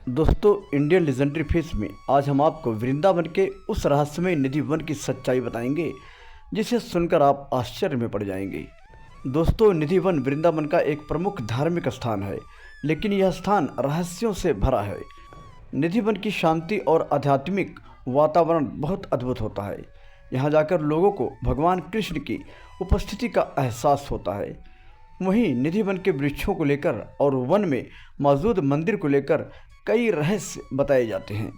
दोस्तों, Indian legendary fish में आज हम आपको वृंदावन के उस रहस्यमय निधि वन की सच्चाई बताएंगे जिसे सुनकर आप आश्चर्य में पड़ जाएंगे। दोस्तों, निधि वन वृंदावन का एक प्रमुख धार्मिक स्थान है, लेकिन यह स्थान रहस्यों से भरा है। निधि वन की शांति और आध्यात्मिक वातावरण बहुत अद्भुत होता है। यहाँ जाकर लोगों को भगवान कृष्ण की उपस्थिति का एहसास होता है। वहीं निधि वन के वृक्षों को लेकर और वन में मौजूद मंदिर को लेकर कई रहस्य बताए जाते हैं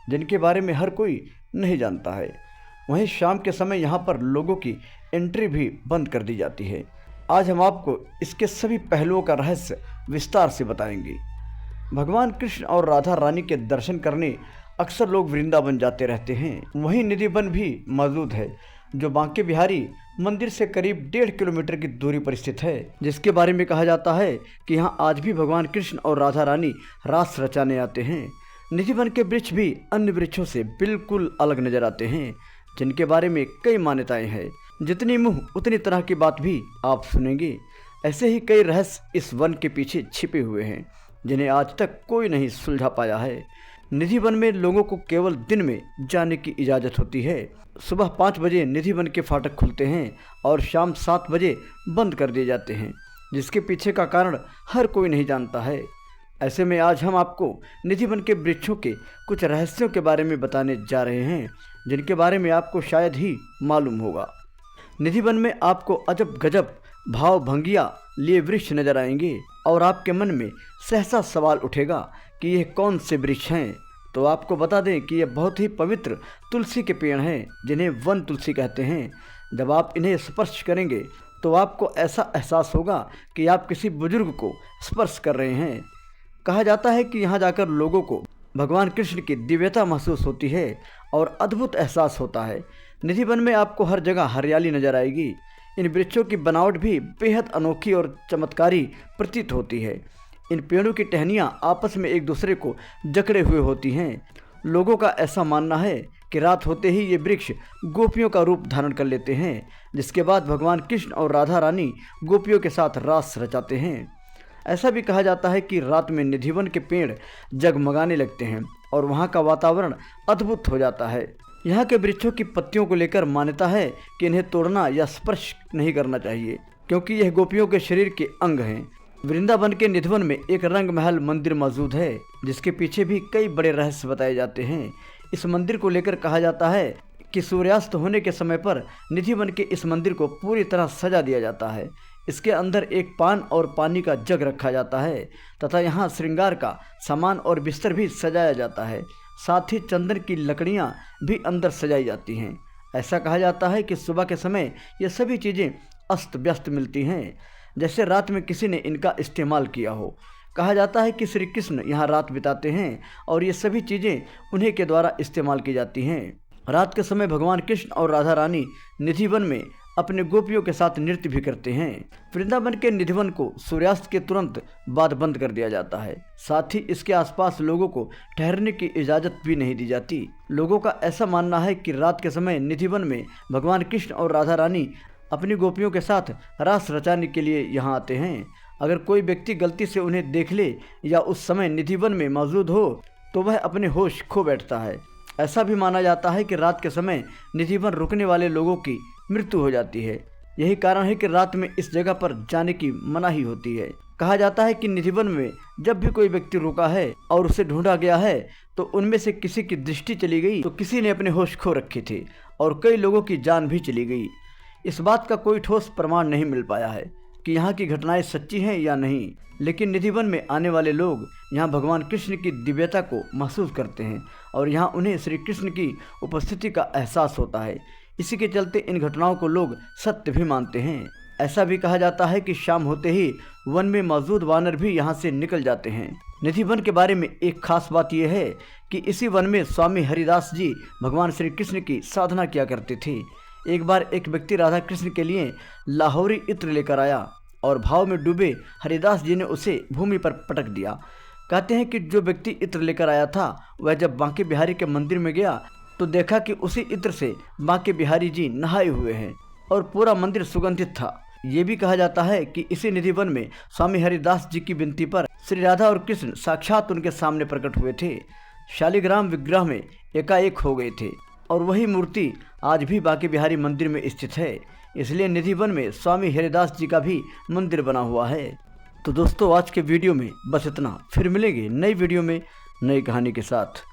जिनके बारे में हर कोई नहीं जानता है। वहीं शाम के समय यहाँ पर लोगों की एंट्री भी बंद कर दी जाती है। आज हम आपको इसके सभी पहलुओं का रहस्य विस्तार से बताएंगे। भगवान कृष्ण और राधा रानी के दर्शन करने अक्सर लोग वृंदावन जाते रहते हैं। वहीं निधि वन भी मौजूद है जो बांके बिहारी मंदिर से करीब 1.5 किलोमीटर की दूरी पर स्थित है, जिसके बारे में कहा जाता है कि यहाँ आज भी भगवान कृष्ण और राधा रानी रास रचाने आते हैं। निधि वन के वृक्ष भी अन्य वृक्षों से बिल्कुल अलग नजर आते हैं, जिनके बारे में कई मान्यताएं हैं। जितनी मुँह उतनी तरह की बात भी आप सुनेंगे। ऐसे ही कई रहस्य इस वन के पीछे छिपे हुए हैं जिन्हें आज तक कोई नहीं सुलझा पाया है। निधि वन में लोगों को केवल दिन में जाने की इजाज़त होती है। सुबह 5 बजे निधि वन के फाटक खुलते हैं और शाम 7 बजे बंद कर दिए जाते हैं, जिसके पीछे का कारण हर कोई नहीं जानता है। ऐसे में आज हम आपको निधि वन के वृक्षों के कुछ रहस्यों के बारे में बताने जा रहे हैं जिनके बारे में आपको शायद ही मालूम होगा। निधि वन में आपको अजब गजब भाव भंगिया लिए वृक्ष नजर आएंगे और आपके मन में सहसा सवाल उठेगा कि यह कौन से वृक्ष हैं। तो आपको बता दें कि यह बहुत ही पवित्र तुलसी के पेड़ हैं जिन्हें वन तुलसी कहते हैं। जब आप इन्हें स्पर्श करेंगे तो आपको ऐसा एहसास होगा कि आप किसी बुजुर्ग को स्पर्श कर रहे हैं। कहा जाता है कि यहाँ जाकर लोगों को भगवान कृष्ण की दिव्यता महसूस होती है और अद्भुत एहसास होता है। निधि वन में आपको हर जगह हरियाली नजर आएगी। इन वृक्षों की बनावट भी बेहद अनोखी और चमत्कारी प्रतीत होती है। इन पेड़ों की टहनियाँ आपस में एक दूसरे को जकड़े हुए होती हैं। लोगों का ऐसा मानना है कि रात होते ही ये वृक्ष गोपियों का रूप धारण कर लेते हैं, जिसके बाद भगवान कृष्ण और राधा रानी गोपियों के साथ रास रचाते हैं। ऐसा भी कहा जाता है कि रात में निधि वन के पेड़ जगमगाने लगते हैं और वहाँ का वातावरण अद्भुत हो जाता है। यहाँ के वृक्षों की पत्तियों को लेकर मान्यता है कि इन्हें तोड़ना या स्पर्श नहीं करना चाहिए, क्योंकि यह गोपियों के शरीर के अंग हैं। वृंदावन के निधि वन में एक रंग महल मंदिर मौजूद है जिसके पीछे भी कई बड़े रहस्य बताए जाते हैं। इस मंदिर को लेकर कहा जाता है कि सूर्यास्त होने के समय पर निधि वन के इस मंदिर को पूरी तरह सजा दिया जाता है। इसके अंदर एक पान और पानी का जग रखा जाता है तथा यहाँ श्रृंगार का सामान और बिस्तर भी सजाया जाता है। साथ ही चंदन की लकड़ियाँ भी अंदर सजाई जाती हैं। ऐसा कहा जाता है कि सुबह के समय ये सभी चीज़ें अस्त व्यस्त मिलती हैं, जैसे रात में किसी ने इनका इस्तेमाल किया हो। कहा जाता है कि श्री कृष्ण यहाँ रात बिताते हैं और ये सभी चीज़ें उन्हीं के द्वारा इस्तेमाल की जाती हैं। रात के समय भगवान कृष्ण और राधा रानी निधि वन में अपने गोपियों के साथ नृत्य भी करते हैं। वृंदावन के निधि वन को सूर्यास्त के तुरंत बाद बंद कर दिया जाता है। साथ ही इसके आसपास लोगों को ठहरने की इजाज़त भी नहीं दी जाती। लोगों का ऐसा मानना है कि रात के समय निधि वन में भगवान कृष्ण और राधा रानी अपनी गोपियों के साथ रास रचाने के लिए यहाँ आते हैं। अगर कोई व्यक्ति गलती से उन्हें देख ले या उस समय निधि वन में मौजूद हो तो वह अपने होश खो बैठता है। ऐसा भी माना जाता है कि रात के समय निधि वन रुकने वाले लोगों की मृत्यु हो जाती है। यही कारण है कि रात में इस जगह पर जाने की मनाही होती है। कहा जाता है कि निधि वन में जब भी कोई व्यक्ति रुका है और उसे ढूंढा गया है तो उनमें से किसी की दृष्टि चली गई तो किसी ने अपने होश खो रखे थे और कई लोगों की जान भी चली गई। इस बात का कोई ठोस प्रमाण नहीं मिल पाया है कि यहाँ की घटनाएं सच्ची हैं या नहीं, लेकिन निधि वन में आने वाले लोग यहाँ भगवान कृष्ण की दिव्यता को महसूस करते हैं और यहाँ उन्हें श्री कृष्ण की उपस्थिति का एहसास होता है। इसी के चलते इन घटनाओं को लोग सत्य भी मानते हैं। ऐसा भी कहा जाता है कि शाम होते ही वन में मौजूद वानर भी यहाँ से निकल जाते हैं। निधि वन के बारे में एक खास बात यह है कि इसी वन में स्वामी हरिदास जी भगवान श्री कृष्ण की साधना किया करते थे। एक बार एक व्यक्ति राधा कृष्ण के लिए लाहौरी इत्र लेकर आया और भाव में डूबे हरिदास जी ने उसे भूमि पर पटक दिया। कहते हैं कि जो व्यक्ति इत्र लेकर आया था वह जब बांके बिहारी के मंदिर में गया तो देखा कि उसी इत्र से बांके बिहारी जी नहाए हुए हैं और पूरा मंदिर सुगंधित था। ये भी कहा जाता है कि इसी निधि वन में स्वामी हरिदास जी की विनती पर श्री राधा और कृष्ण साक्षात उनके सामने प्रकट हुए थे। शालिग्राम विग्रह में एकाएक हो गए थे और वही मूर्ति आज भी बांके बिहारी मंदिर में स्थित है। इसलिए निधि वन में स्वामी हरिदास जी का भी मंदिर बना हुआ है। तो दोस्तों, आज के वीडियो में बस इतना। फिर मिलेंगे नई वीडियो में नई कहानी के साथ।